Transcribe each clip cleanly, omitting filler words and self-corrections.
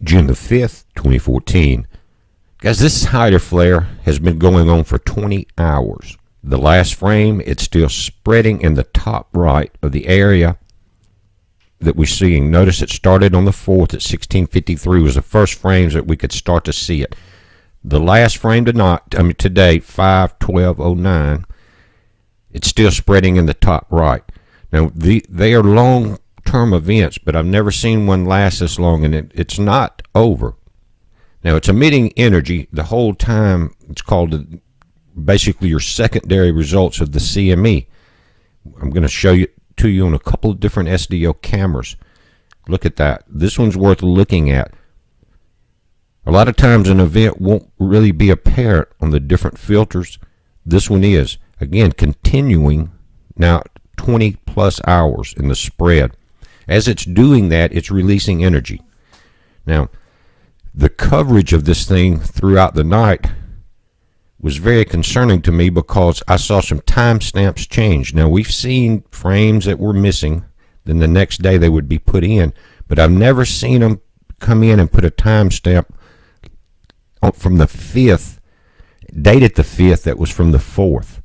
June the 5th, 2014. Guys, this hider flare has been going on for 20 hours. The last frame, it's still spreading in the top right of the area that we're seeing. Notice it started on the 4th at 1653 was the first frames that we could start to see it. The last frame today, 5/12/09, it's still spreading in the top right. Now, they are long-term events, but I've never seen one last this long, and it's not over. Now, it's emitting energy the whole time. It's called basically your secondary results of the CME. I'm going to show you to you on a couple of different SDO cameras. Look at that. This one's worth looking at. A lot of times an event won't really be apparent on the different filters. This one is. Again, continuing now 20 plus hours in the spread. As it's doing that, it's releasing energy. Now, the coverage of this thing throughout the night was very concerning to me because I saw some timestamps change. Now, we've seen frames that were missing, then the next day they would be put in, but I've never seen them come in and put a timestamp from the 5th, dated the 5th, that was from the 4th.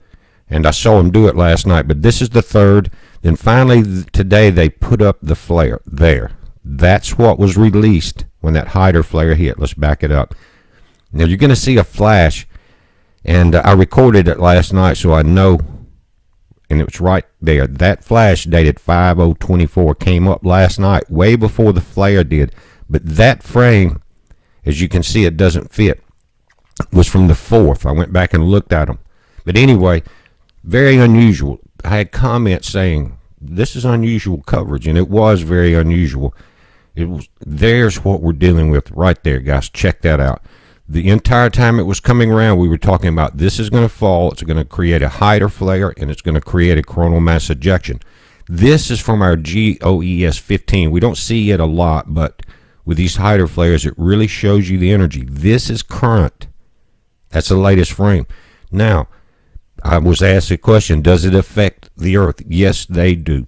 And I saw them do it last night, but this is the 3rd. Then finally today they put up the flare there. That's what was released when that hider flare hit. Let's back it up. Now you're going to see a flash, and I recorded it last night so I know, and it was right there. That flash dated 5/0/24 came up last night, way before the flare did. But that frame, as you can see, it doesn't fit, was from the 4th. I went back and looked at them. But anyway, very unusual. I had comments saying, this is unusual coverage, and it was very unusual. There's what we're dealing with right there, guys. Check that out. The entire time it was coming around, we were talking about this is going to fall, it's going to create a hider flare, and it's going to create a coronal mass ejection. This is from our GOES 15. We don't see it a lot, but with these hider flares, it really shows you the energy. This is current. That's the latest frame. Now, I was asked a question, does it affect the Earth? Yes, they do.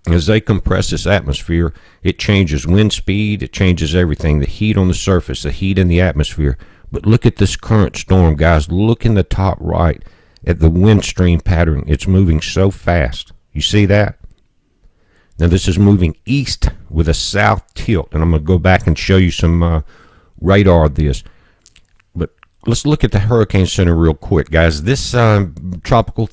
As they compress this atmosphere, it changes wind speed, it changes everything, the heat on the surface, the heat in the atmosphere. But look at this current storm, guys. Look in the top right at the wind stream pattern. It's moving so fast. You see that? Now this is moving east with a south tilt, and I'm going to go back and show you some radar of this. But let's look at the Hurricane Center real quick, guys. This tropical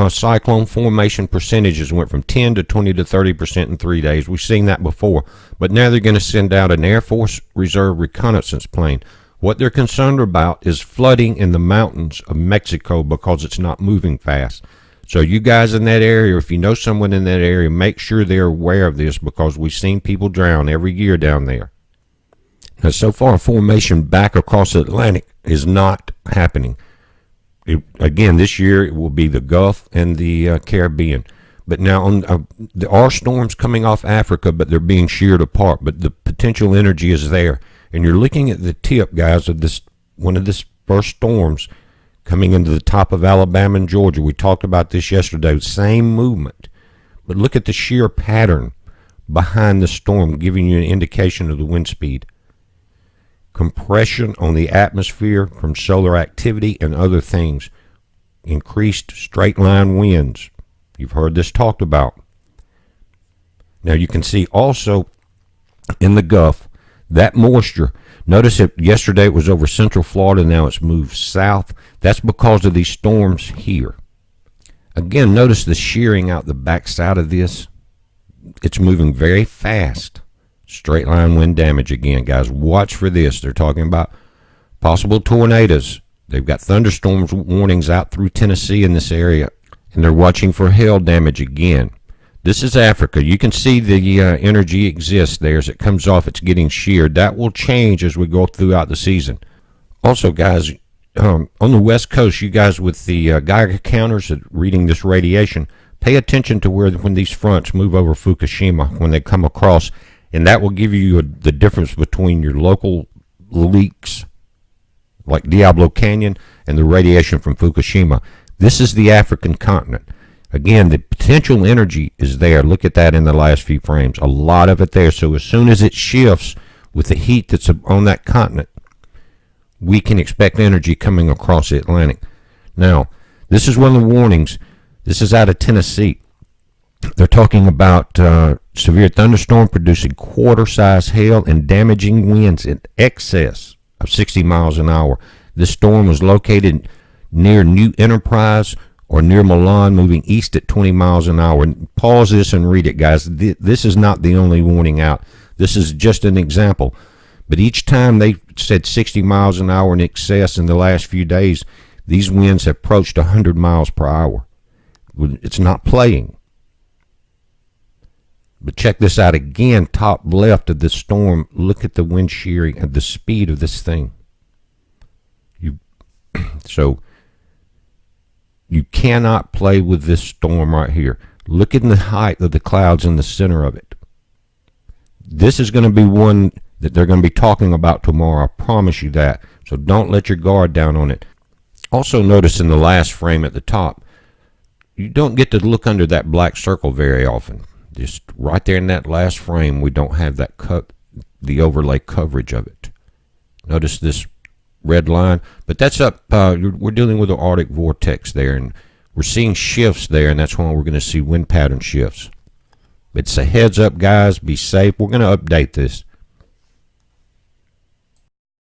cyclone formation percentages went from 10 to 20 to 30% in 3 days. We've seen that before, but now they're going to send out an Air Force Reserve reconnaissance plane. What they're concerned about is flooding in the mountains of Mexico because it's not moving fast. So you guys in that area, if you know someone in that area, make sure they're aware of this because we've seen people drown every year down there. Now, so far, formation back across the Atlantic is not happening. Again, this year it will be the Gulf and the Caribbean. But now there are storms coming off Africa, but they're being sheared apart. But the potential energy is there. And you're looking at the tip, guys, of this one of this first storms coming into the top of Alabama and Georgia. We talked about this yesterday. Same movement. But look at the shear pattern behind the storm, giving you an indication of the wind speed. Compression on the atmosphere from solar activity and other things. Increased straight line winds. You've heard this talked about. Now you can see also in the Gulf that moisture. Notice that yesterday it was over central Florida. Now it's moved south. That's because of these storms here. Again, notice the shearing out the backside of this. It's moving very fast. Straight line wind damage again, guys. Watch for this. They're talking about possible tornadoes. They've got thunderstorms warnings out through Tennessee in this area, and they're watching for hail damage again. This is Africa. You can see the energy exists there. As it comes off, it's getting sheared. That will change as we go throughout the season. Also, guys, on the West Coast, you guys with the Geiger counters reading this radiation, pay attention to when these fronts move over Fukushima when they come across. And that will give you the difference between your local leaks, like Diablo Canyon, and the radiation from Fukushima. This is the African continent. Again, the potential energy is there. Look at that in the last few frames. A lot of it there. So as soon as it shifts, with the heat that's on that continent, we can expect energy coming across the Atlantic. Now, this is one of the warnings. This is out of Tennessee. They're talking about severe thunderstorm producing quarter-size hail and damaging winds in excess of 60 miles an hour. This storm was located near New Enterprise or near Milan, moving east at 20 miles an hour. And pause this and read it, guys. This is not the only warning out. This is just an example. But each time they said 60 miles an hour in excess in the last few days, these winds have approached 100 miles per hour. It's not playing. But check this out again, top left of this storm. Look at the wind shearing and the speed of this thing. So you cannot play with this storm right here. Look at the height of the clouds in the center of it. This is going to be one that they're going to be talking about tomorrow. I promise you that. So don't let your guard down on it. Also notice in the last frame at the top, you don't get to look under that black circle very often. Just right there in that last frame, we don't have that the overlay coverage of it. Notice this red line, but that's up. We're dealing with the Arctic vortex there, and we're seeing shifts there, and that's why we're going to see wind pattern shifts. It's a heads up, guys. Be safe. We're going to update this.